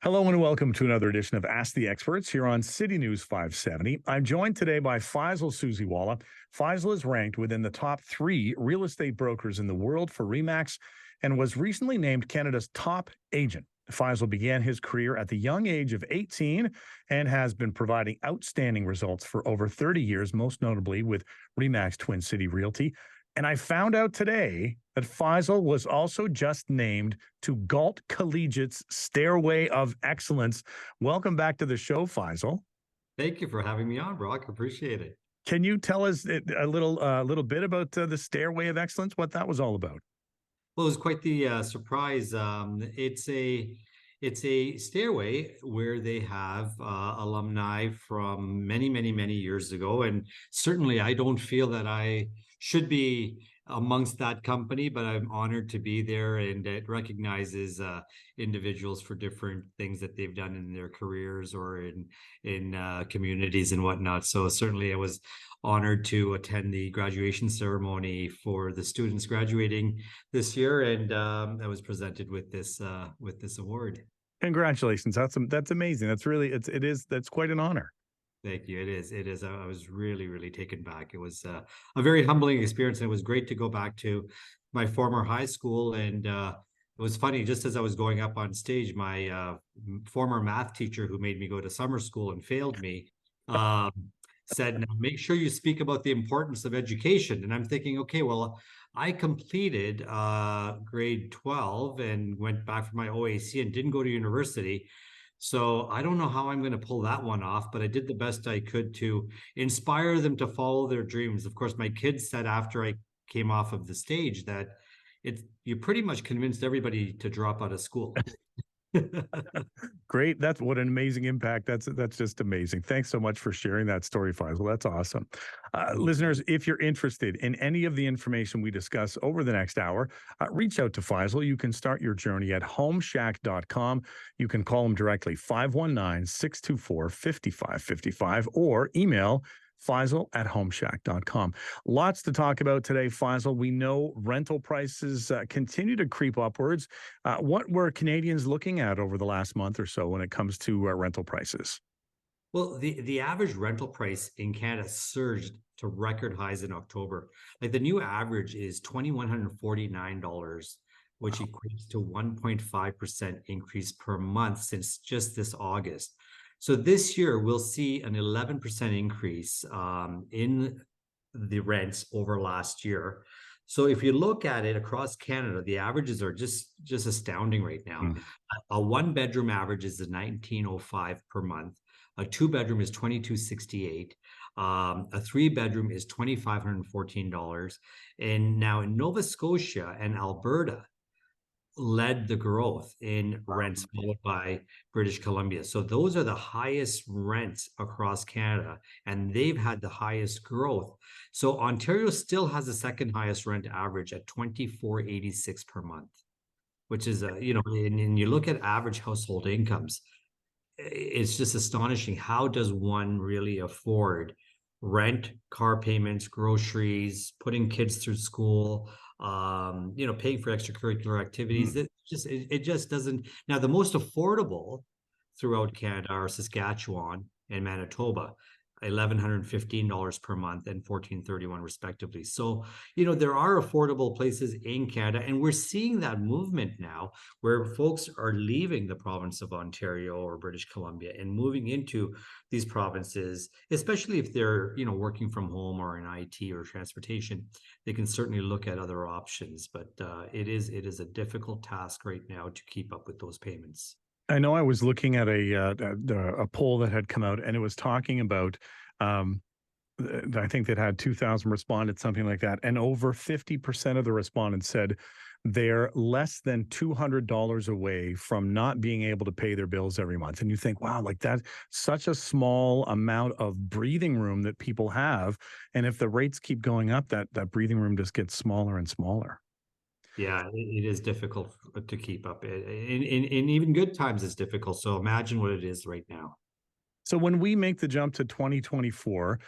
Hello and welcome to another edition of Ask the Experts here on City News 570. I'm joined today by Faisal Susiwala. Faisal is ranked within the top 3 real estate brokers in the world for RE/MAX and was recently named Canada's top agent. Faisal began his career at the young age of 18 and has been providing outstanding results for over 30 years, most notably with RE/MAX Twin City Realty. And I found out today that Faisal was also just named to Galt Collegiate's Stairway of Excellence. Welcome back to the show, Faisal. Thank you for having me on, Brock. Appreciate it. Can you tell us a little bit about the Stairway of Excellence, what that was all about? Well, it was quite the surprise. It's a stairway where they have alumni from many years ago, and certainly I don't feel that I should be amongst that company, but I'm honored to be there, and it recognizes individuals for different things that they've done in their careers or in communities and whatnot. So certainly I was honored to attend the graduation ceremony for the students graduating this year, and I was presented with this award. Congratulations. That's amazing. That's quite an honor. Thank you. It is. It is. I was really taken back. It was a very humbling experience, and it was great to go back to my former high school. And it was funny, just as I was going up on stage, my former math teacher, who made me go to summer school and failed me, um, said, "Now make sure you speak about the importance of education." And I'm thinking, okay, well, I completed grade 12 and went back for my OAC and didn't go to university. So I don't know how I'm going to pull that one off, but I did the best I could to inspire them to follow their dreams. Of course, my kids said after I came off of the stage that you pretty much convinced everybody to drop out of school. Great. That's what an amazing impact. That's just amazing. Thanks so much for sharing that story, Faisal. That's awesome. Listeners, if you're interested in any of the information we discuss over the next hour, reach out to Faisal. You can start your journey at homeshack.com. You can call him directly, 519-624-5555, or email Faisal@homeshack.com. Lots to talk about today, Faisal. We know rental prices continue to creep upwards. What were Canadians looking at over the last month or so when it comes to rental prices? Well, the average rental price in Canada surged to record highs in October. Like the new average is $2,149, which equates to 1.5% increase per month since just this August. So this year we'll see an 11% increase in the rents over last year. So if you look at it across Canada, the averages are just astounding right now. A one bedroom average is the 1905 per month. A two bedroom is 2268. A three bedroom is $2,514. And now in Nova Scotia and Alberta led the growth in rents, followed by British Columbia. So those are the highest rents across Canada, and they've had the highest growth. So Ontario still has the second highest rent average at $2,486 per month, which is and you look at average household incomes, it's just astonishing. How does one really afford rent, car payments, groceries, putting kids through school, paying for extracurricular activities? It just doesn't. Now, the most affordable throughout Canada are Saskatchewan and Manitoba, $1,115 per month and $1,431 respectively. So, there are affordable places in Canada, and we're seeing that movement now where folks are leaving the province of Ontario or British Columbia and moving into these provinces, especially if they're, working from home or in IT or transportation. They can certainly look at other options, but it is a difficult task right now to keep up with those payments. I know I was looking at a poll that had come out, and it was talking about, I think that had 2,000 respondents, something like that. And over 50% of the respondents said they're less than $200 away from not being able to pay their bills every month. And you think, wow, like that's such a small amount of breathing room that people have. And if the rates keep going up, that breathing room just gets smaller and smaller. Yeah, it is difficult to keep up. In even good times, it's difficult. So imagine what it is right now. So when we make the jump to 2024,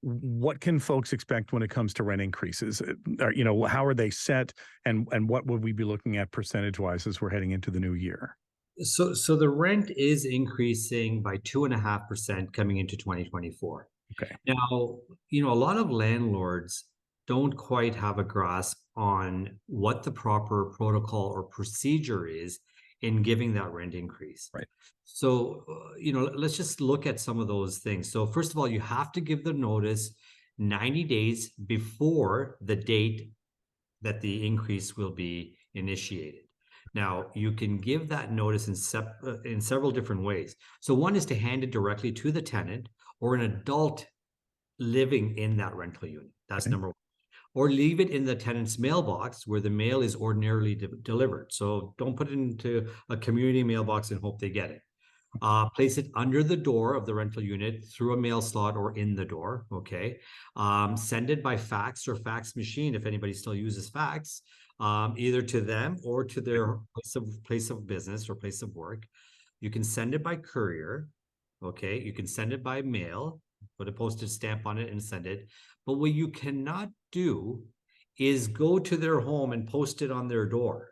what can folks expect when it comes to rent increases? How are they set, and what would we be looking at percentage-wise as we're heading into the new year? So the rent is increasing by 2.5% coming into 2024. Okay. Now, a lot of landlords don't quite have a grasp on what the proper protocol or procedure is in giving that rent increase. Right. So, let's just look at some of those things. So, first of all, you have to give the notice 90 days before the date that the increase will be initiated. Now, you can give that notice in several different ways. So, one is to hand it directly to the tenant or an adult living in that rental unit. That's Okay. number one. Or leave it in the tenant's mailbox where the mail is ordinarily delivered. So don't put it into a community mailbox and hope they get it. Place it under the door of the rental unit through a mail slot or in the door. Okay. Send it by fax or fax machine if anybody still uses fax, either to them or to their place of business or place of work. You can send it by courier. Okay. You can send it by mail, put a postage stamp on it and send it. But what you cannot do is go to their home and post it on their door.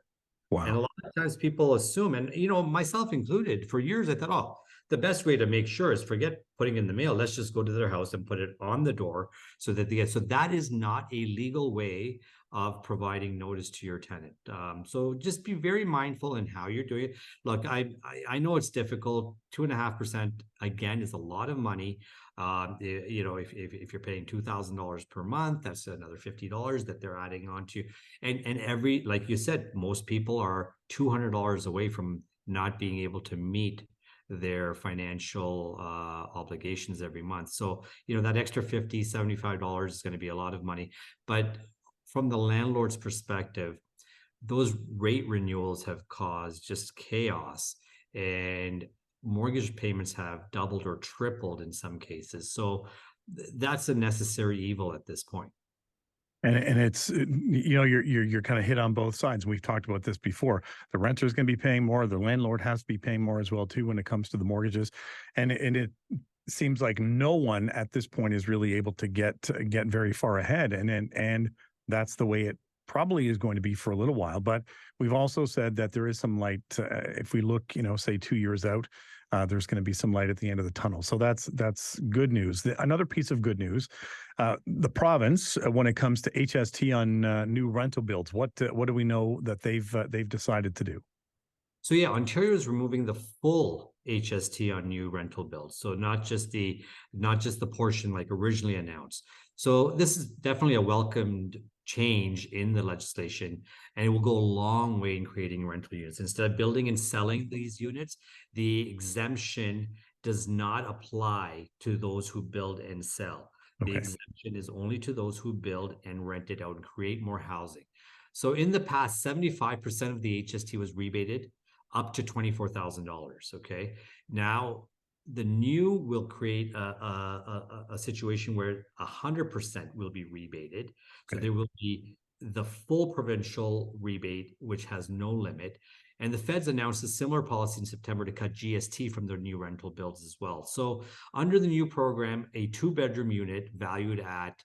And a Wow. lot of times people assume, and myself included, for years I thought, oh, the best way to make sure is forget putting in the mail. Let's just go to their house and put it on the door so that they get. So that is not a legal way of providing notice to your tenant. So just be very mindful in how you're doing it. Look, I know it's difficult. 2.5% again is a lot of money. If you're paying $2,000 per month, that's another $50 that they're adding on to. And every, like you said, most people are $200 away from not being able to meet their financial obligations every month. So, that extra $50, $75 is going to be a lot of money. But from the landlord's perspective, those rate renewals have caused just chaos, and mortgage payments have doubled or tripled in some cases. So that's a necessary evil at this point. And it's you're kind of hit on both sides. We've talked about this before. The renter is going to be paying more. The landlord has to be paying more as well too when it comes to the mortgages, and it seems like no one at this point is really able to get very far ahead, and that's the way it probably is going to be for a little while. But we've also said that there is some light. If we look, say 2 years out, there's going to be some light at the end of the tunnel. So that's good news. Another piece of good news: the province, when it comes to HST on new rental builds, what do we know that they've decided to do? So yeah, Ontario is removing the full HST on new rental builds. So not just the portion like originally announced. So this is definitely a welcomed change in the legislation, and it will go a long way in creating rental units. Instead of building and selling these units, the exemption does not apply to those who build and sell. The Okay. exemption is only to those who build and rent it out and create more housing. So in the past, 75% of the HST was rebated up to $24,000. Okay. Now the new will create a situation where 100% will be rebated. So Okay. there will be the full provincial rebate, which has no limit. And the feds announced a similar policy in September to cut GST from their new rental builds as well. So under the new program, a 2-bedroom unit valued at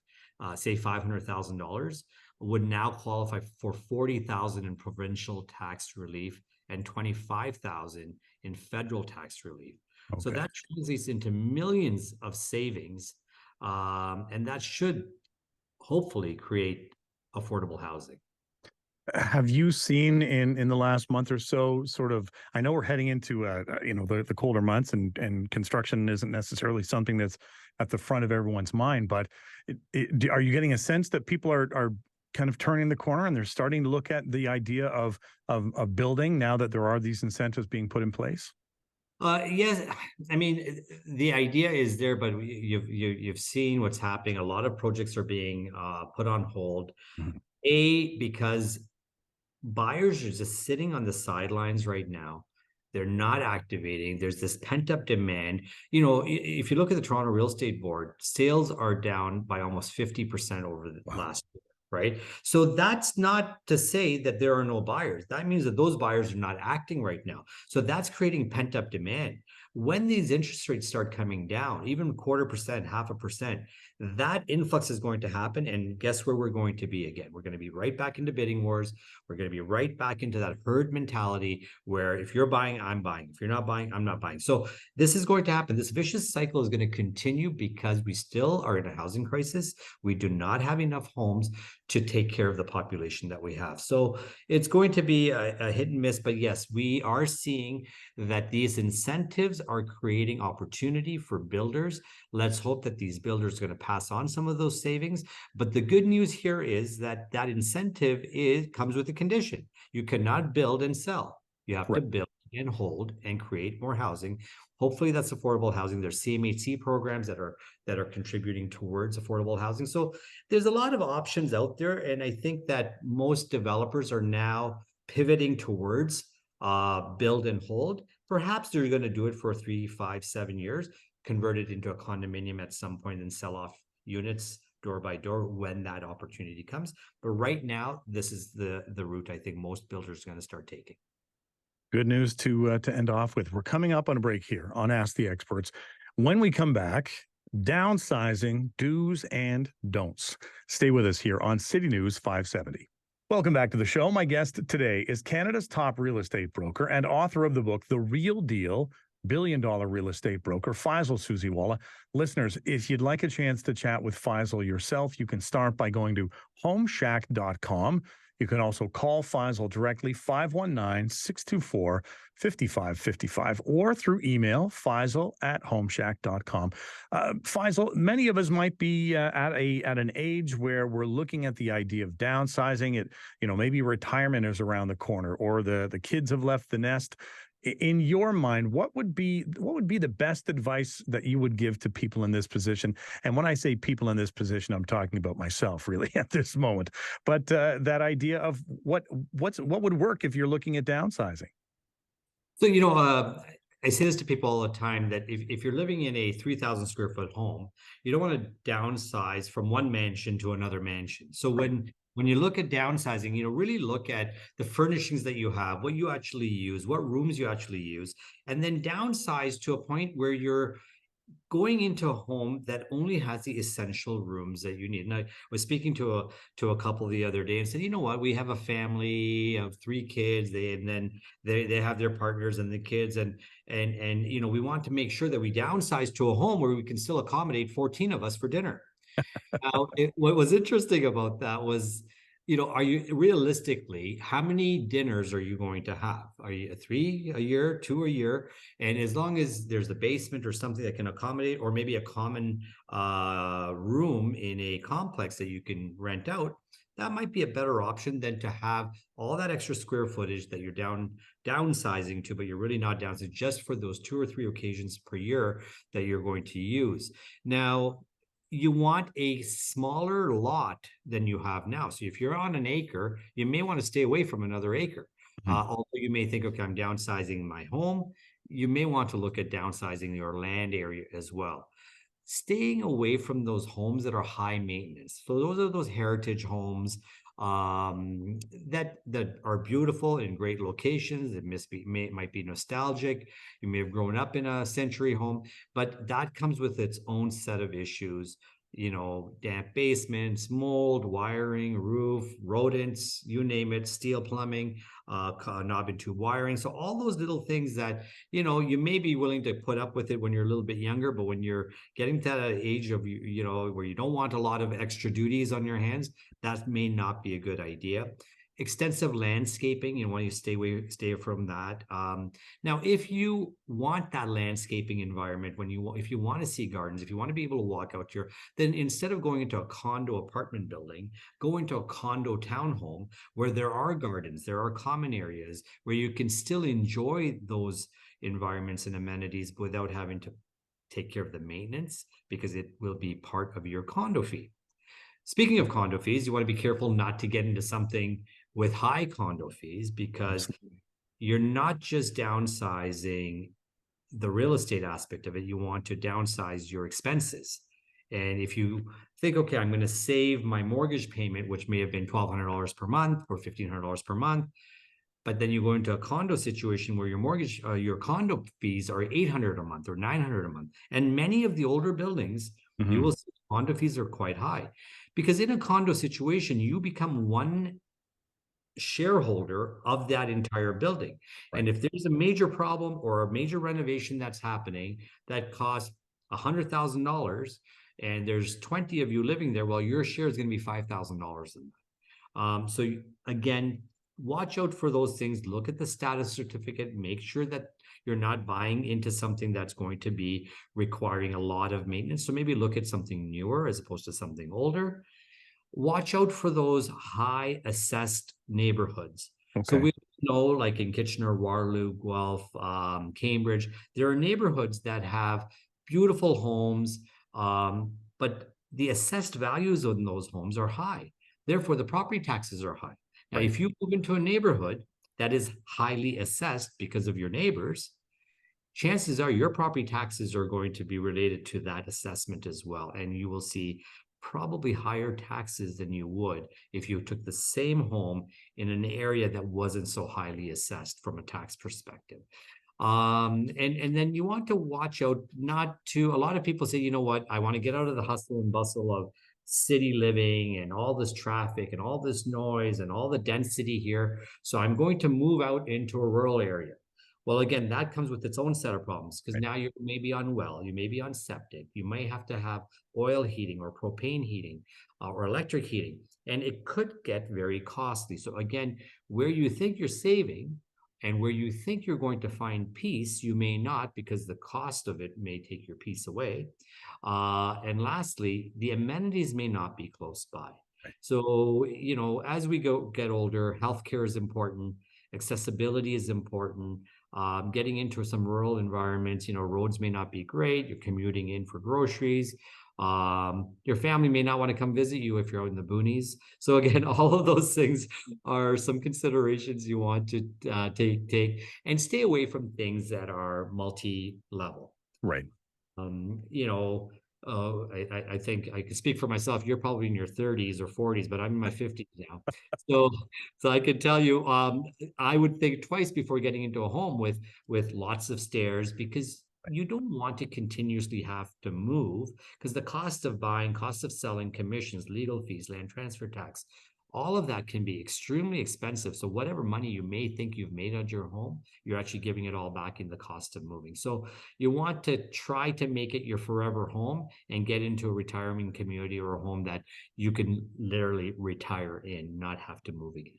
say $500,000 would now qualify for $40,000 in provincial tax relief and $25,000 in federal tax relief. So Okay. that translates into millions of savings, and that should hopefully create affordable housing. Have you seen in the last month or so, sort of? I know we're heading into the colder months, and construction isn't necessarily something that's at the front of everyone's mind. But are you getting a sense that people are kind of turning the corner and they're starting to look at the idea of building now that there are these incentives being put in place? Yes, I mean the idea is there, but you've seen what's happening. A lot of projects are being put on hold. Mhm. Because buyers are just sitting on the sidelines right now. They're not activating. There's this pent up demand. If you look at the Toronto Real Estate Board, sales are down by almost 50% over the Wow. last year. right? So that's not to say that there are no buyers. That means that those buyers are not acting right now. So that's creating pent up demand. When these interest rates start coming down, even 1/4%, 0.5%, that influx is going to happen. And guess where we're going to be again? We're going to be right back into bidding wars. We're going to be right back into that herd mentality where if you're buying, I'm buying. If you're not buying, I'm not buying. So this is going to happen. This vicious cycle is going to continue because we still are in a housing crisis. We do not have enough homes to take care of the population that we have. So it's going to be a hit and miss. But yes, we are seeing that these incentives are creating opportunity for builders. Let's hope that these builders are going to pass on some of those savings. But the good news here is that that incentive comes with a condition. You cannot build and sell. You have to Right. build and hold and create more housing. Hopefully that's affordable housing. There's CMHC programs that are contributing towards affordable housing. So there's a lot of options out there. And I think that most developers are now pivoting towards build and hold. Perhaps they're going to do it for 3, 5, 7 years, convert it into a condominium at some point and sell off units door by door when that opportunity comes. But right now, this is the route I think most builders are going to start taking. Good news to end off with. We're coming up on a break here on Ask the Experts. When we come back, downsizing do's and don'ts. Stay with us here on City News 570. Welcome back to the show. My guest today is Canada's top real estate broker and author of the book, The Real Deal, billion-dollar real estate broker, Faisal Susiwala. Listeners, if you'd like a chance to chat with Faisal yourself, you can start by going to homeshack.com. You can also call Faisal directly, 519-624-5555, or through email, faisal@homeshack.com. Faisal, many of us might be at an age where we're looking at the idea of downsizing. It, maybe retirement is around the corner, or the kids have left the nest. In your mind, what would be the best advice that you would give to people in this position? And when I say people in this position, I'm talking about myself, really, at this moment. But that idea of what would work if you're looking at downsizing. So, I say this to people all the time that if you're living in a 3,000 square foot home, you don't want to downsize from one mansion to another mansion. So when you look at downsizing, really look at the furnishings that you have, what you actually use, what rooms you actually use, and then downsize to a point where you're going into a home that only has the essential rooms that you need. And I was speaking to a couple the other day and said, you know what, we have a family of 3 kids. They have their partners and the kids, and we want to make sure that we downsize to a home where we can still accommodate 14 of us for dinner. Now, what was interesting about that was, are you realistically, how many dinners are you going to have? Are you 3 a year, 2 a year? And as long as there's a basement or something that can accommodate, or maybe a common room in a complex that you can rent out, that might be a better option than to have all that extra square footage that you're downsizing to, but you're really not downsizing, just for those 2 or 3 occasions per year that you're going to use. Now, you want a smaller lot than you have now. So if you're on an acre, you may want to stay away from another acre. Although you may think, okay, I'm downsizing my home, you may want to look at downsizing your land area as well. Staying away from those homes that are high maintenance. So those are those heritage homes that are beautiful in great locations. It might be nostalgic. You may have grown up in a century home, but that comes with its own set of issues. Damp basements, mold, wiring, roof, rodents, you name it, steel plumbing, knob and tube wiring. So all those little things that, you may be willing to put up with it when you're a little bit younger, but when you're getting to that age of, where you don't want a lot of extra duties on your hands, that may not be a good idea. Extensive landscaping, want to stay from that. Now, if you want that landscaping environment, if you want to see gardens, if you want to be able to walk out here, then instead of going into a condo apartment building, go into a condo townhome where there are gardens, there are common areas where you can still enjoy those environments and amenities without having to take care of the maintenance, because it will be part of your condo fee. Speaking of condo fees, you want to be careful not to get into something with high condo fees, because you're not just downsizing the real estate aspect of it. You want to downsize your expenses. And if you think, okay, I'm going to save my mortgage payment, which may have been $1,200 per month or $1,500 per month, but then you go into a condo situation where your condo fees are 800 a month or 900 a month. And many of the older buildings, you will see condo fees are quite high, because in a condo situation, you become one shareholder of that entire building. Right. And if there's a major problem or a major renovation that's happening that costs $100,000 and there's 20 of you living there, well, your share is going to be $5,000 in that. So again, watch out for those things. Look at the status certificate. Make sure that you're not buying into something that's going to be requiring a lot of maintenance. So maybe look at something newer as opposed to something older. Watch out for those high assessed neighborhoods. So Okay. we know, like in Kitchener, Waterloo, Guelph, Cambridge, there are neighborhoods that have beautiful homes, but the assessed values on those homes are high. Therefore, the property taxes are high. Now, Right. if you move into a neighborhood that is highly assessed because of your neighbors, chances are your property taxes are going to be related to that assessment as well. And you will see probably higher taxes than you would if you took the same home in an area that wasn't so highly assessed from a tax perspective. And then you want to watch out not to, a lot of people say, you know what, I want to get out of the hustle and bustle of city living and all this traffic and all this noise and all the density here. So I'm going to move out into a rural area. Well, again, that comes with its own set of problems, because Right. now you may be on well, you may be on septic, you may have to have oil heating or propane heating or electric heating, and it could get very costly. So again, where you think you're saving and where you think you're going to find peace, you may not, because the cost of it may take your peace away. And lastly, the amenities may not be close by. Right. So, as we get older, healthcare is important, accessibility is important. Getting into some rural environments, roads may not be great. You're commuting in for groceries. Your family may not want to come visit you if you're out in the boonies. So again, all of those things are some considerations you want to take and stay away from things that are multi-level. Right. Um, you know, I think I can speak for myself. You're probably in your 30s or 40s, but I'm in my 50s now. So, so I can tell you, I would think twice before getting into a home with lots of stairs, because you don't want to continuously have to move, because the cost of buying, cost of selling, commissions, legal fees, land transfer tax, all of that can be extremely expensive. So whatever money you may think you've made on your home, you're actually giving it all back in the cost of moving. So you want to try to make it your forever home and get into a retirement community or a home that you can literally retire in, not have to move again.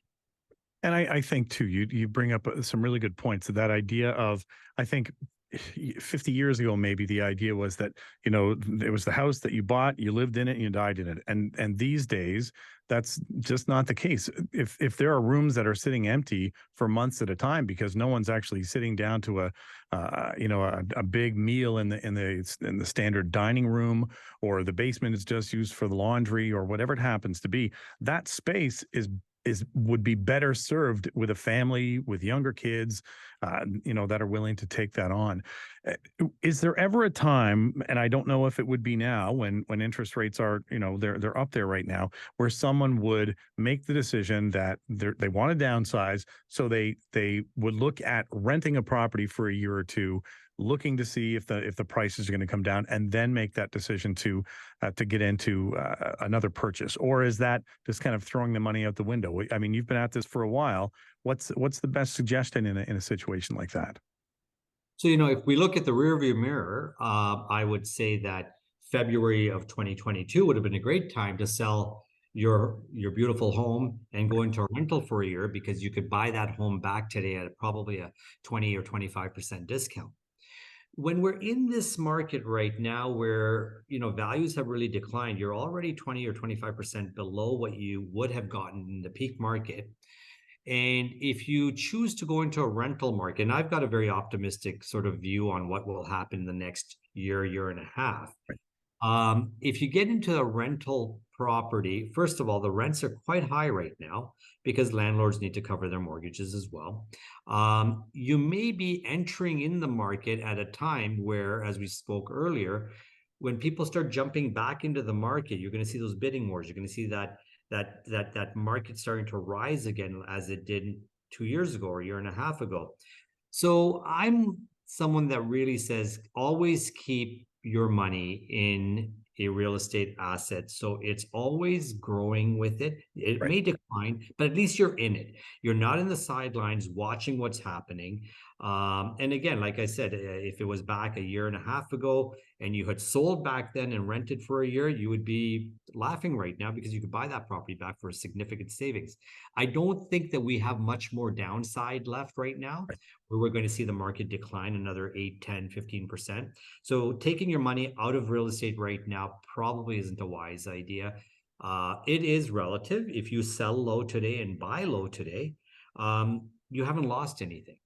And I think too, you bring up some really good points. That idea of, I think 50 years ago, maybe the idea was that, it was the house that you bought, you lived in it, and you died in it. And these days, that's just not the case. If there are rooms that are sitting empty for months at a time because no one's actually sitting down to a big meal in the standard dining room, or the basement is just used for the laundry, or whatever it happens to be, that space would be better served with a family with younger kids, that are willing to take that on. Is there ever a time, and I don't know if it would be now, when interest rates are, they're up there right now, where someone would make the decision that they want to downsize, so they would look at renting a property for a year or two, looking to see if the prices are going to come down, and then make that decision to get into another purchase? Or is that just kind of throwing the money out the window? I mean, you've been at this for a while. What's the best suggestion in a situation like that? So, if we look at the rearview mirror, I would say that February of 2022 would have been a great time to sell your beautiful home and go into a rental for a year, because you could buy that home back today at probably a 20 or 25% discount. When we're in this market right now where, values have really declined, you're already 20 or 25% below what you would have gotten in the peak market. And if you choose to go into a rental market, and I've got a very optimistic sort of view on what will happen in the next year and a half. If you get into a rental property, first of all, the rents are quite high right now because landlords need to cover their mortgages as well. You may be entering in the market at a time where, as we spoke earlier, when people start jumping back into the market, you're going to see those bidding wars. You're going to see that market starting to rise again as it did 2 years ago or a year and a half ago. So I'm someone that really says always keep your money in a real estate asset. So it's always growing with it. It Right. may decline, but at least you're in it. You're not in the sidelines watching what's happening. And again, like I said, if it was back a year and a half ago and you had sold back then and rented for a year, you would be laughing right now because you could buy that property back for a significant savings. I don't think that we have much more downside left right now, Right. where we're going to see the market decline another 8, 10, 15%. So taking your money out of real estate right now probably isn't a wise idea. It is relative. If you sell low today and buy low today, you haven't lost anything.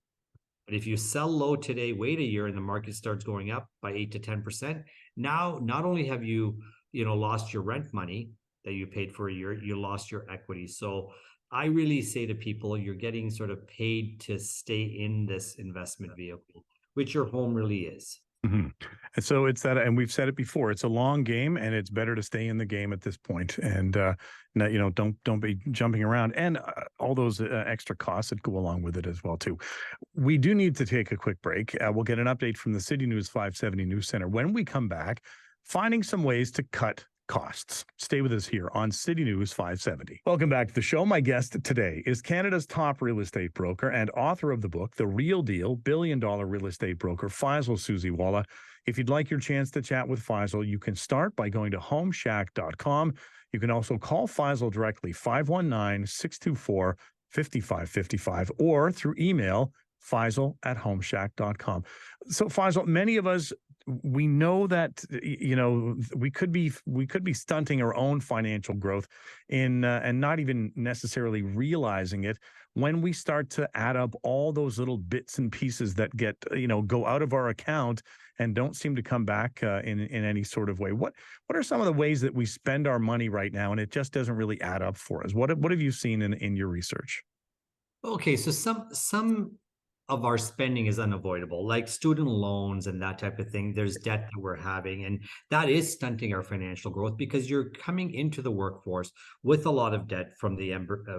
But if you sell low today, wait a year, and the market starts going up by 8 to 10%, now not only have you, lost your rent money that you paid for a year, you lost your equity. So I really say to people, you're getting sort of paid to stay in this investment vehicle, which your home really is. Mhm. And so it's that, and we've said it before. It's a long game, and it's better to stay in the game at this point. And don't be jumping around, and all those extra costs that go along with it as well too. We do need to take a quick break. We'll get an update from the City News 570 News Center when we come back. Finding some ways to cut costs. Stay with us here on City News 570. Welcome back to the show. My guest today is Canada's top real estate broker and author of the book, The Real Deal, billion-dollar real estate broker, Faisal Susiwala. If you'd like your chance to chat with Faisal, you can start by going to homeshack.com. You can also call Faisal directly, 519-624-5555, or through email, Faisal@homeshack.com. So Faisal, many of us, we know that we could be stunting our own financial growth in and not even necessarily realizing it when we start to add up all those little bits and pieces that get go out of our account and don't seem to come back in any sort of way. What are some of the ways that we spend our money right now and it just doesn't really add up for us? What have you seen in your research? Okay, so some of our spending is unavoidable, like student loans and that type of thing. There's debt that we're having, and that is stunting our financial growth because you're coming into the workforce with a lot of debt from the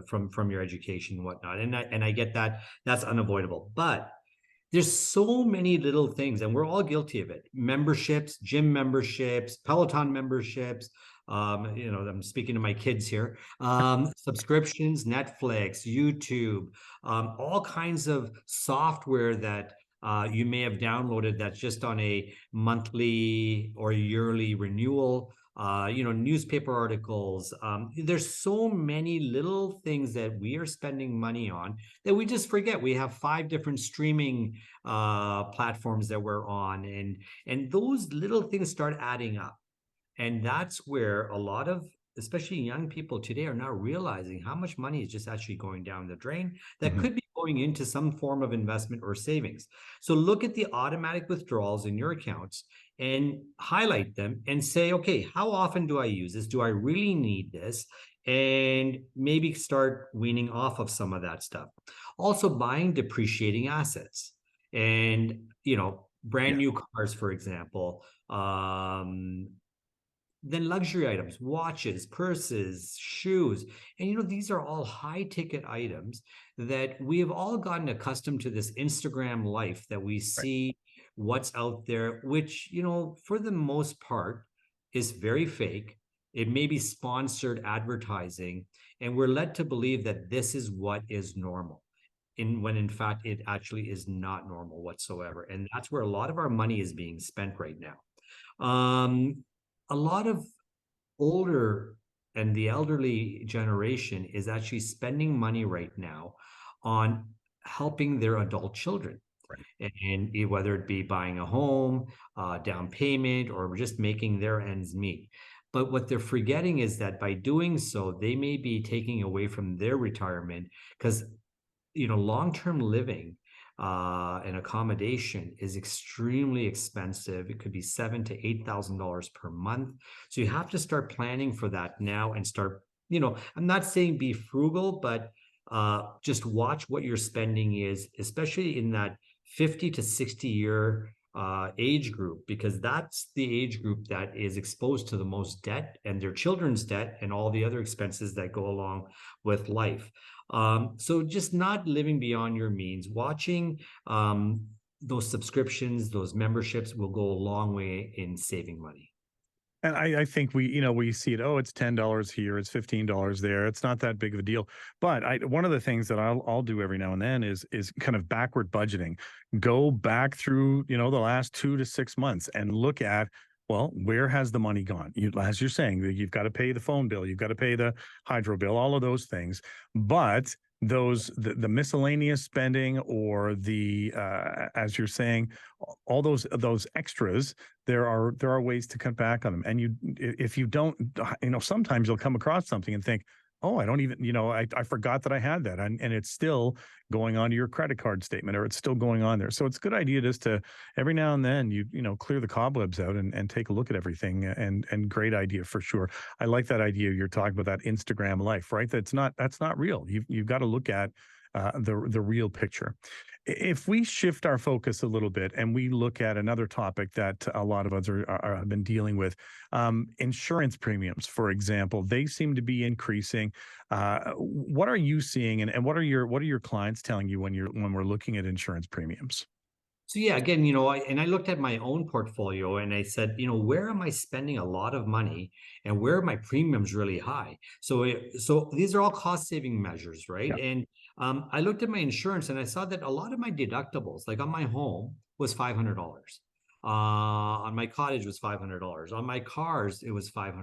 from your education and whatnot. And I get that that's unavoidable, but there's so many little things, and we're all guilty of it. Memberships, gym memberships, Peloton memberships. I'm speaking to my kids here. Subscriptions, Netflix, YouTube, all kinds of software that you may have downloaded that's just on a monthly or yearly renewal. Newspaper articles. There's so many little things that we are spending money on that we just forget. We have 5 different streaming platforms that we're on, and those little things start adding up. And that's where a lot of, especially young people today, are not realizing how much money is just actually going down the drain that Mhm. could be going into some form of investment or savings. So look at the automatic withdrawals in your accounts and highlight them and say, okay, how often do I use this? Do I really need this? And maybe start weaning off of some of that stuff. Also, buying depreciating assets and, brand Yeah. new cars, for example. Then luxury items, watches, purses, shoes. And these are all high ticket items that we have all gotten accustomed to, this Instagram life that we Right. see what's out there, which, for the most part is very fake. It may be sponsored advertising, and we're led to believe that this is what is normal. When in fact it actually is not normal whatsoever. And that's where a lot of our money is being spent right now. A lot of older and the elderly generation is actually spending money right now on helping their adult children. Right. And whether it be buying a home, down payment, or just making their ends meet. But what they're forgetting is that by doing so, they may be taking away from their retirement because long-term living and accommodation is extremely expensive. It could be $7,000 to $8,000 per month. So you have to start planning for that now and start, I'm not saying be frugal, but just watch what your spending is, especially in that 50 to 60 year age group, because that's the age group that is exposed to the most debt and their children's debt and all the other expenses that go along with life. So just not living beyond your means, watching those subscriptions, those memberships will go a long way in saving money. And I think we see it. Oh, it's $10 here, it's $15 there. It's not that big of a deal. But one of the things that I'll do every now and then is kind of backward budgeting. Go back through the last 2 to 6 months and look at, well, where has the money gone? As you're saying, you've got to pay the phone bill, you've got to pay the hydro bill, all of those things. But the miscellaneous spending, or the as you're saying, all those extras, there are ways to cut back on them. And if you don't, sometimes you'll come across something and think, oh, I don't even, I forgot that I had that, and it's still going onto your credit card statement, or it's still going on there. So it's a good idea just to every now and then clear the cobwebs out and take a look at everything. And great idea for sure. I like that idea you're talking about, that Instagram life, right? That's not real. You've got to look at the real picture. If we shift our focus a little bit and we look at another topic that a lot of us have been dealing with, insurance premiums, for example, they seem to be increasing. What are you seeing, and what are your clients telling you when we're looking at insurance premiums? So yeah, again, I looked at my own portfolio and I said, where am I spending a lot of money and where are my premiums really high? So these are all cost saving measures, right? Yeah. And I looked at my insurance and I saw that a lot of my deductibles, like on my home, was $500. On my cottage was $500. On my cars, it was $500.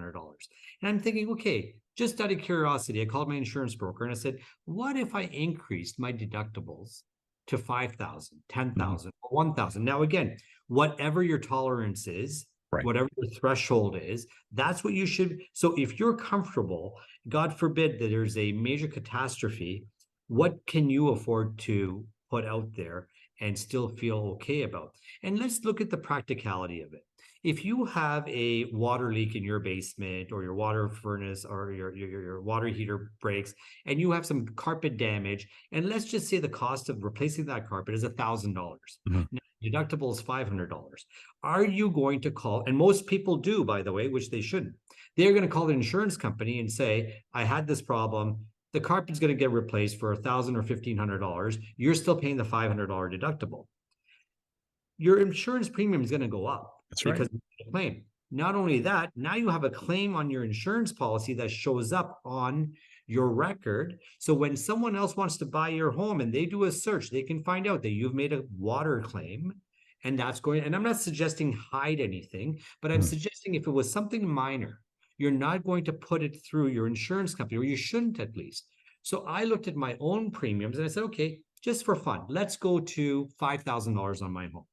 And I'm thinking, okay, just out of curiosity, I called my insurance broker and I said, what if I increased my deductibles to 5,000, 10,000, or 1,000? Now, again, whatever your tolerance is, Right. whatever your threshold is, that's what you should. So if you're comfortable, God forbid that there's a major catastrophe, what can you afford to put out there and still feel okay about? And let's look at the practicality of it. If you have a water leak in your basement, or your water furnace, or your water heater breaks, and you have some carpet damage, and let's just say the cost of replacing that carpet is $1,000. Mhm. Now, deductible is $500. Are you going to call, and most people do, by the way, which they shouldn't, they're going to call the insurance company and say, I had this problem. The carpet's going to get replaced for $1,000 or $1,500. You're still paying the $500 deductible. Your insurance premium is going to go up That's right. because of the claim. Not only that, now you have a claim on your insurance policy that shows up on your record. So when someone else wants to buy your home and they do a search, they can find out that you've made a water claim. And I'm not suggesting hide anything, but I'm Mhm. suggesting if it was something minor, you're not going to put it through your insurance company, or you shouldn't at least. So I looked at my own premiums and I said, okay, just for fun, let's go to $5,000 on my home.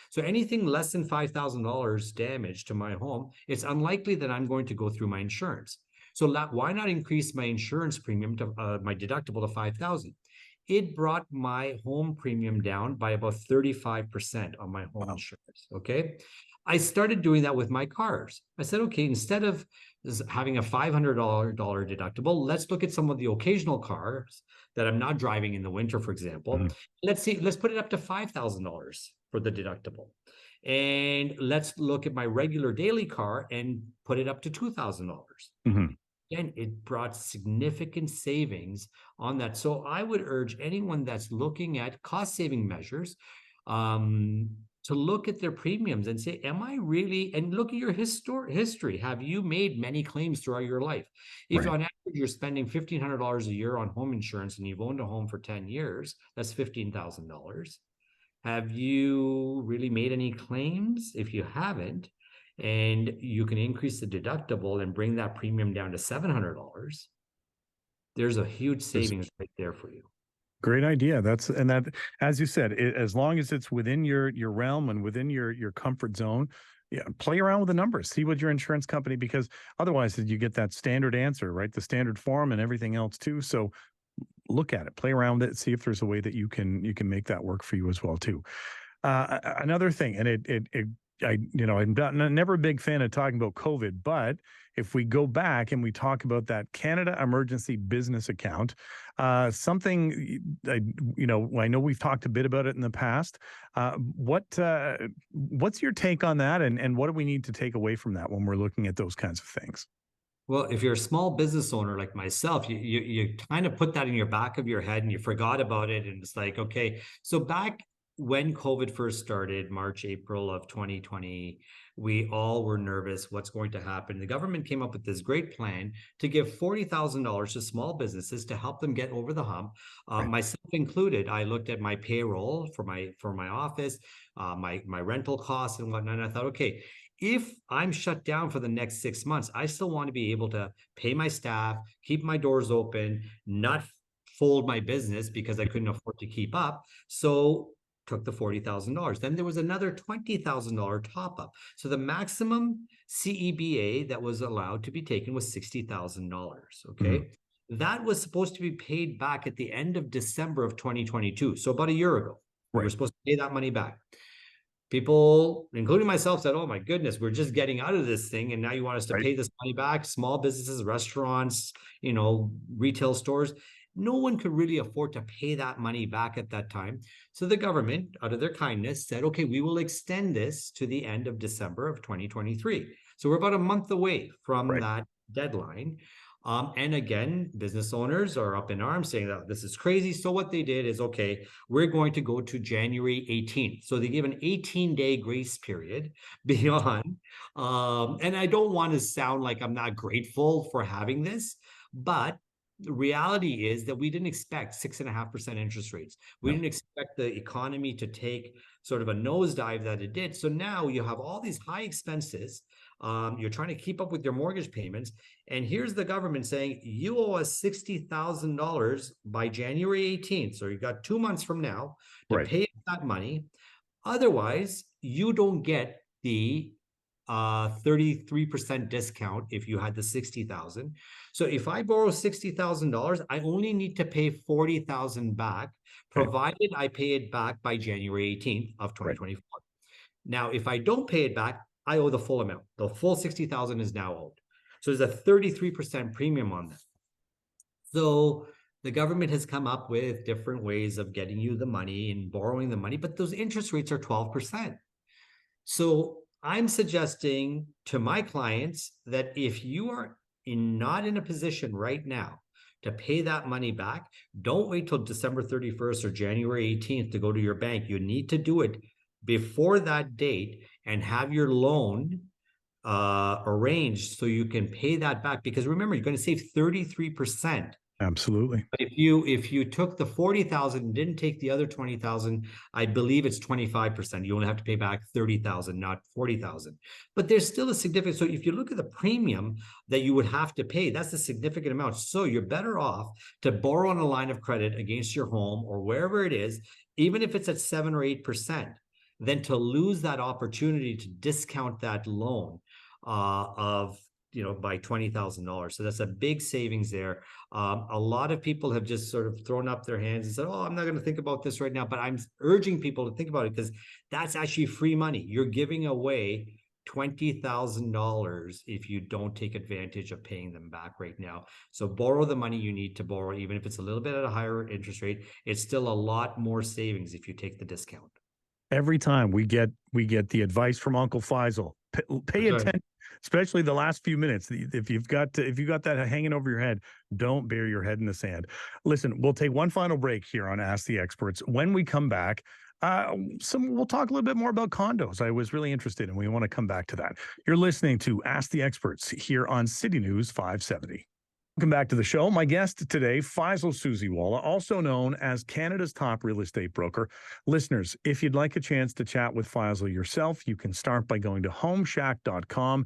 So anything less than $5,000 damage to my home, it's unlikely that I'm going to go through my insurance. So why not increase my insurance premium to my deductible to 5,000? It brought my home premium down by about 35% on my home Wow. insurance. Okay. I started doing that with my cars. I said, okay, instead of having a $500 deductible, let's look at some of the occasional cars that I'm not driving in the winter, for example. Mhm. Let's put it up to $5,000 for the deductible. And let's look at my regular daily car and put it up to $2,000. Mhm. Again, it brought significant savings on that. So I would urge anyone that's looking at cost saving measures to look at their premiums and say, am I really, and look at your history. Have you made many claims throughout your life? If Right. on average you're spending $1,500 a year on home insurance and you've owned a home for 10 years, that's $15,000. Have you really made any claims? If you haven't, and you can increase the deductible and bring that premium down to $700, there's a huge There's savings right there for you. Great idea. That, as you said, as long as it's within your realm and within your comfort zone, yeah, play around with the numbers. See what your insurance company, because otherwise you get that standard answer, right? The standard form and everything else too. So look at it, play around with it, see if there's a way that you can make that work for you as well too. Another thing, and it I'm never a big fan of talking about COVID, but if we go back and we talk about that Canada Emergency Business Account, something I know we've talked a bit about it in the past. What's your take on that, and what do we need to take away from that when we're looking at those kinds of things? Well, if you're a small business owner like myself, you kind of put that in your back of your head and you forgot about it. And it's like, okay, so back when COVID first started, March, April of 2020, we all were nervous. What's going to happen? The government came up with this great plan to give $40,000 to small businesses to help them get over the hump. Right. Myself included. I looked at my payroll for my office, my rental costs and whatnot. And I thought, okay, if I'm shut down for the next 6 months, I still want to be able to pay my staff, keep my doors open, not fold my business because I couldn't afford to keep up. So took the $40,000. Then there was another $20,000 top up. So the maximum CEBA that was allowed to be taken was $60,000. Okay. That was supposed to be paid back at the end of December of 2022. So about a year ago, we were supposed to pay that money back. People, including myself, said, oh my goodness, we're just getting out of this thing. And now you want us to pay this money back? Small businesses, restaurants, retail stores. No one could really afford to pay that money back at that time. So the government, out of their kindness, said, okay, we will extend this to the end of December of 2023. So we're about a month away from that deadline. And again, business owners are up in arms saying that this is crazy. So what they did is, okay, we're going to go to January 18th. So they give an 18-day grace period beyond. And I don't want to sound like I'm not grateful for having this, but the reality is that we didn't expect 6.5% interest rates. We didn't expect the economy to take sort of a nosedive that it did. So now you have all these high expenses. You're trying to keep up with your mortgage payments. And here's the government saying, you owe us $60,000 by January 18th. So you got 2 months from now to pay that money. Otherwise, you don't get the 33% discount if you had the 60,000. So if I borrow $60,000, I only need to pay 40,000 back, provided I pay it back by January 18th of 2024. Now, if I don't pay it back, I owe the full amount. The full 60,000 is now owed. So there's a 33% premium on that. So the government has come up with different ways of getting you the money and borrowing the money, but those interest rates are 12%. So I'm suggesting to my clients that if you are not in a position right now to pay that money back, don't wait till December 31st or January 18th to go to your bank. You need to do it before that date and have your loan arranged so you can pay that back. Because remember, you're going to save 33%. Absolutely. But if you took the 40,000 and didn't take the other 20,000, I believe it's 25%. You only have to pay back 30,000, not 40,000. But there's still a significant. So if you look at the premium that you would have to pay, that's a significant amount. So you're better off to borrow on a line of credit against your home or wherever it is, even if it's at 7 or 8%, than to lose that opportunity to discount that loan by $20,000. So that's a big savings there. A lot of people have just sort of thrown up their hands and said, oh, I'm not going to think about this right now. But I'm urging people to think about it because that's actually free money. You're giving away $20,000 if you don't take advantage of paying them back right now. So borrow the money you need to borrow, even if it's a little bit at a higher interest rate. It's still a lot more savings if you take the discount. Every time we get the advice from Uncle Faisal, pay attention, especially the last few minutes. If you've got that hanging over your head, don't bury your head in the sand. Listen, we'll take one final break here on Ask the Experts. When we come back, we'll talk a little bit more about condos. I was really interested, and we want to come back to that. You're listening to Ask the Experts here on City News 570. Welcome back to the show. My guest today, Faisal Susiwala, also known as Canada's top real estate broker. Listeners, if you'd like a chance to chat with Faisal yourself, you can start by going to homeshack.com.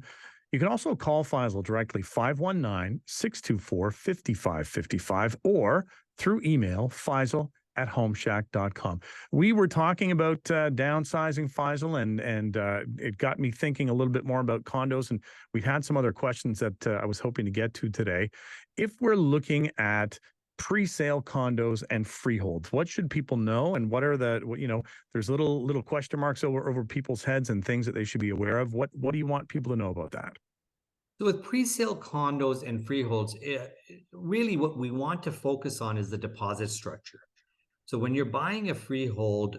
You can also call Faisal directly, 519-624-5555, or through email, faisal@homeshack.com. We were talking about downsizing, Faisal, and it got me thinking a little bit more about condos, and we had some other questions that I was hoping to get to today. If we're looking at pre-sale condos and freeholds. What should people know, and what are there's little question marks over people's heads and things that they should be aware of. What do you want people to know about that? So with pre-sale condos and freeholds, really what we want to focus on is the deposit structure. So when you're buying a freehold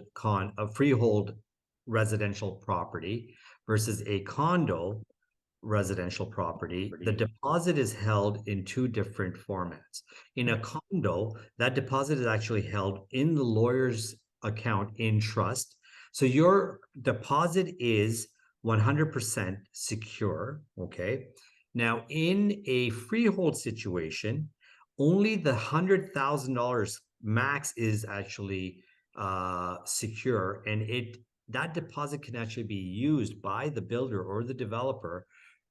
residential property versus a condo residential property, the deposit is held in two different formats. In a condo, that deposit is actually held in the lawyer's account in trust. So your deposit is 100% secure. Okay. Now, in a freehold situation, only the $100,000 max is actually secure, and that deposit can actually be used by the builder or the developer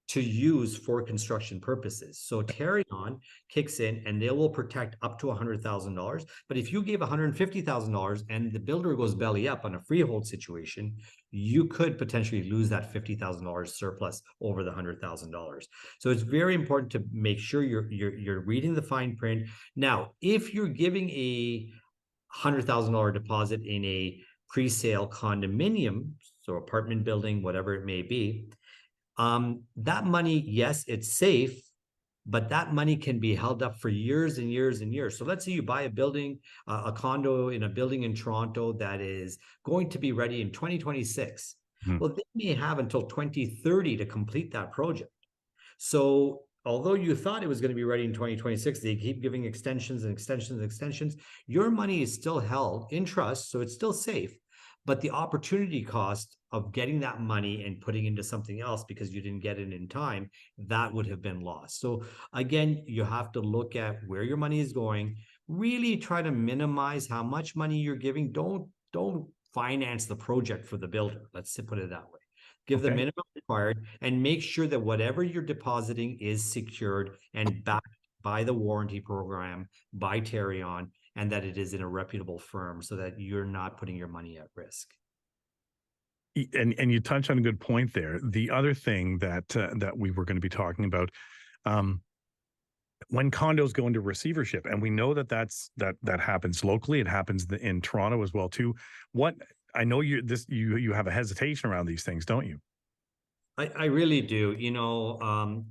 to use for construction purposes. So Tarion kicks in and they will protect up to $100,000. But if you give $150,000 and the builder goes belly up on a freehold situation, you could potentially lose that $50,000 surplus over the $100,000. So it's very important to make sure you're reading the fine print. Now, if you're giving a $100,000 deposit in a pre-sale condominium, so apartment building, whatever it may be, that money, yes, it's safe, but that money can be held up for years and years and years. So let's say you buy a building, a condo in a building in Toronto that is going to be ready in 2026. Hmm. Well, they may have until 2030 to complete that project. So although you thought it was going to be ready in 2026, they keep giving extensions and extensions and extensions. Your money is still held in trust, so it's still safe. But the opportunity cost of getting that money and putting into something else because you didn't get it in time, that would have been lost. So again, you have to look at where your money is going. Really try to minimize how much money you're giving. Don't finance the project for the builder. Let's put it that way. Give the minimum required and make sure that whatever you're depositing is secured and backed by the warranty program, by Tarion, and that it is in a reputable firm so that you're not putting your money at risk. And you touched on a good point there. The other thing that we were going to be talking about, when condos go into receivership, and we know that happens locally, it happens in Toronto as well too. What I know you have a hesitation around these things, don't you? I really do.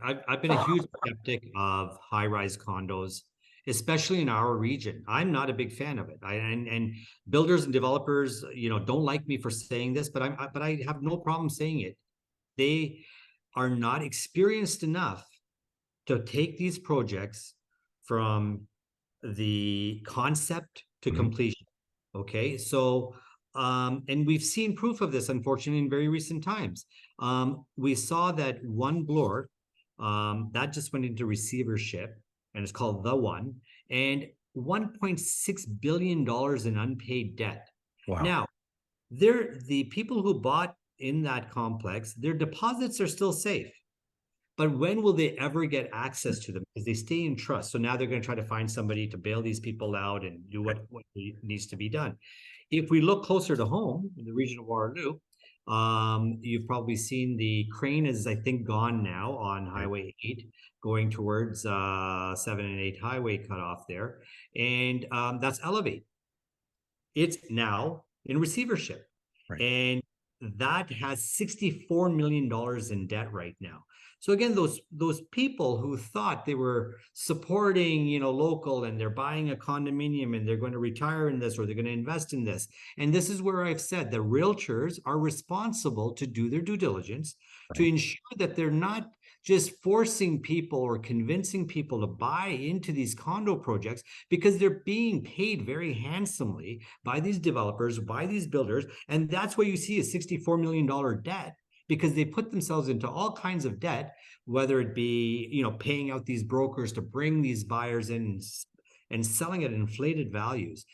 I've been a huge skeptic of high-rise condos, especially in our region. I'm not a big fan of it. And builders and developers, don't like me for saying this, but I have no problem saying it. They are not experienced enough to take these projects from the concept to completion. Okay, so and we've seen proof of this, unfortunately, in very recent times. We saw that one bloor that just went into receivership, and it's called The One, and $1.6 billion in unpaid debt. Wow. Now, the people who bought in that complex, their deposits are still safe. But when will they ever get access to them? Because they stay in trust. So now they're going to try to find somebody to bail these people out and do what needs to be done. If we look closer to home in the region of Waterloo, you've probably seen the crane is, I think, gone now on Highway 8, going towards 7 and 8 highway cutoff there. And that's Elevate. It's now in receivership. Right. And that has $64 million in debt right now. So again, those people who thought they were supporting, local, and they're buying a condominium and they're going to retire in this or they're going to invest in this. And this is where I've said the realtors are responsible to do their due diligence to ensure that they're not just forcing people or convincing people to buy into these condo projects, because they're being paid very handsomely by these developers, by these builders. And that's why you see a $64 million debt, because they put themselves into all kinds of debt, whether it be, paying out these brokers to bring these buyers in and selling at inflated values.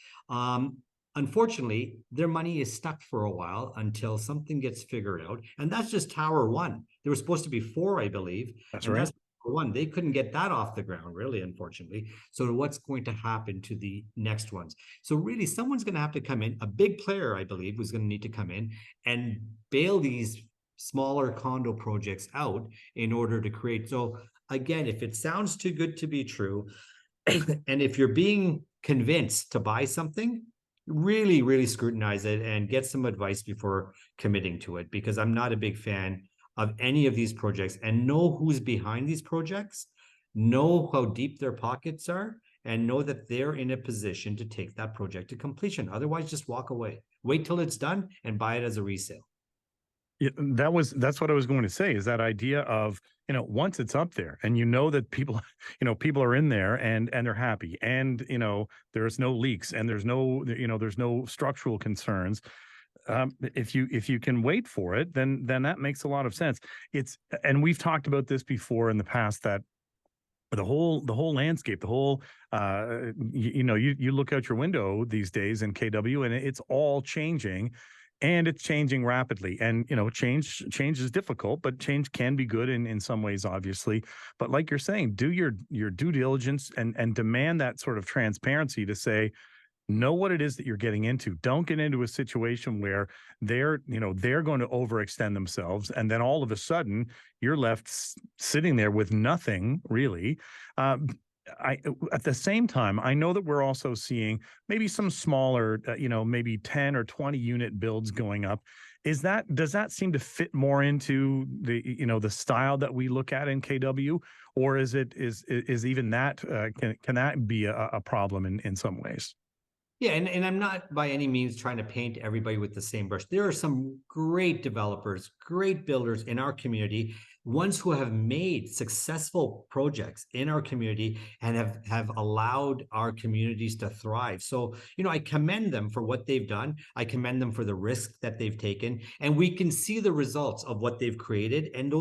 Unfortunately, their money is stuck for a while until something gets figured out. And that's just Tower 1. There was supposed to be 4, I believe. That's right. That's Tower 1. They couldn't get that off the ground, really, unfortunately. So what's going to happen to the next ones? So really, someone's going to have to come in. A big player, I believe, was going to need to come in and bail these smaller condo projects out in order to create. So again, if it sounds too good to be true, And if you're being convinced to buy something, really, really scrutinize it and get some advice before committing to it, because I'm not a big fan of any of these projects. And know who's behind these projects, know how deep their pockets are, and know that they're in a position to take that project to completion. Otherwise, just walk away. Wait till it's done and buy it as a resale. That's what I was going to say, is that idea of, once it's up there and that people, people are in there and they're happy, and, there's no leaks and there's no structural concerns. If you can wait for it, then that makes a lot of sense. And we've talked about this before in the past, that the whole landscape, you look out your window these days in KW, and it's all changing, and it's changing rapidly. And change is difficult, but change can be good in some ways, obviously. But like you're saying, do your due diligence and demand that sort of transparency to say, know what it is that you're getting into. Don't get into a situation where they're going to overextend themselves, and then all of a sudden you're left sitting there with nothing really. At the same time, I know that we're also seeing maybe some smaller, maybe 10 or 20 unit builds going up. Does that seem to fit more into the style that we look at in KW, or is even that can that be a problem in some ways? Yeah, and I'm not by any means trying to paint everybody with the same brush. There are some great developers, great builders in our community, ones who have made successful projects in our community and have allowed our communities to thrive. So, I commend them for what they've done. I commend them for the risk that they've taken, and we can see the results of what they've created. And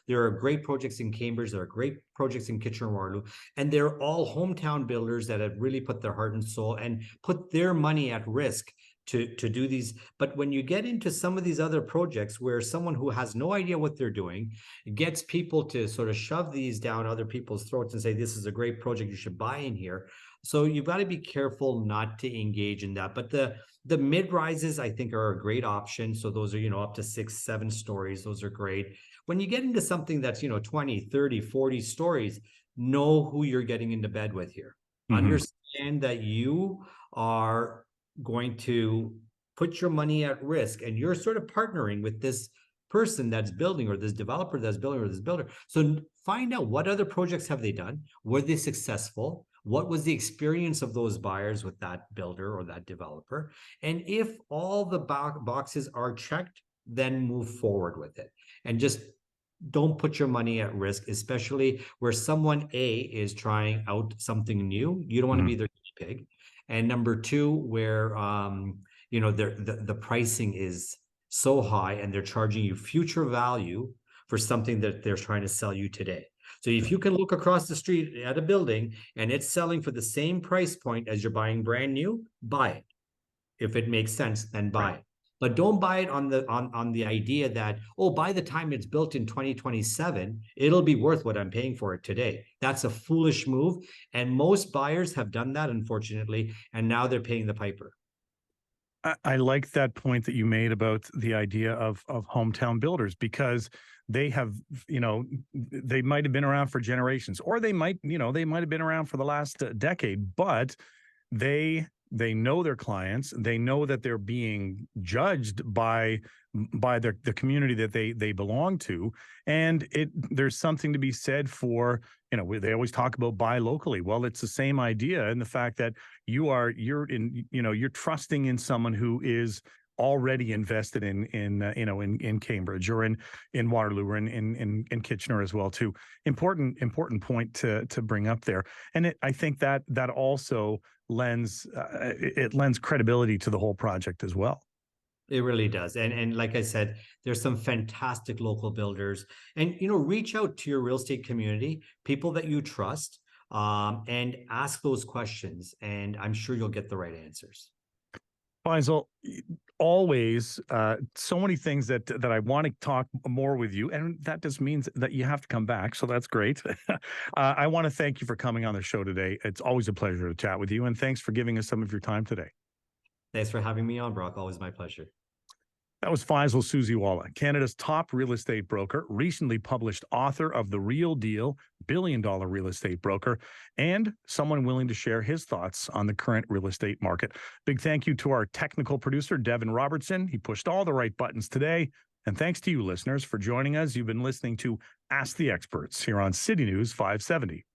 there are great projects in Cambridge, there are great projects in Kitchener-Waterloo, and they're all hometown builders that have really put their heart and soul and put their money at risk to do these. But when you get into some of these other projects where someone who has no idea what they're doing gets people to sort of shove these down other people's throats and say, this is a great project, you should buy in here. So you've got to be careful not to engage in that. But the mid-rises, I think, are a great option. So those are, up to 6-7 stories. Those are great. When you get into something that's, 20, 30, 40 stories, know who you're getting into bed with here. Mm-hmm. Understand that you are going to put your money at risk, and you're sort of partnering with this person that's building, or this developer that's building, or this builder. So find out, what other projects have they done? Were they successful? What was the experience of those buyers with that builder or that developer? And if all the boxes are checked, then move forward with it. And just don't put your money at risk, especially where someone is trying out something new. You don't want to be their guinea pig. And number two, where the pricing is so high and they're charging you future value for something that they're trying to sell you today. So if you can look across the street at a building and it's selling for the same price point as you're buying brand new, buy it. If it makes sense, then buy it. But don't buy it on the idea that, by the time it's built in 2027, it'll be worth what I'm paying for it today. That's a foolish move. And most buyers have done that, unfortunately, and now they're paying the piper. I like that point that you made about the idea of hometown builders, because they have, they might have been around for generations, or they might have been around for the last decade, but they know their clients. They know that they're being judged by the community that they belong to, and there's something to be said for, they always talk about buy locally. Well, it's the same idea, and the fact that you're trusting in someone who is already invested in Cambridge, or in Waterloo, or in Kitchener as well too. Important point to bring up there. And I think that also lends credibility to the whole project as well. It really does. And like I said, there's some fantastic local builders, and, reach out to your real estate community, people that you trust, and ask those questions, and I'm sure you'll get the right answers. Faisal, always so many things that I want to talk more with you, and that just means that you have to come back, so that's great. I want to thank you for coming on the show today. It's always a pleasure to chat with you, and thanks for giving us some of your time today. Thanks for having me on, Brock. Always my pleasure. That was Faisal Susiwala, Canada's top real estate broker, recently published author of The Real Deal, billion-dollar real estate broker, and someone willing to share his thoughts on the current real estate market. Big thank you to our technical producer, Devin Robertson. He pushed all the right buttons today. And thanks to you, listeners, for joining us. You've been listening to Ask the Experts here on City News 570.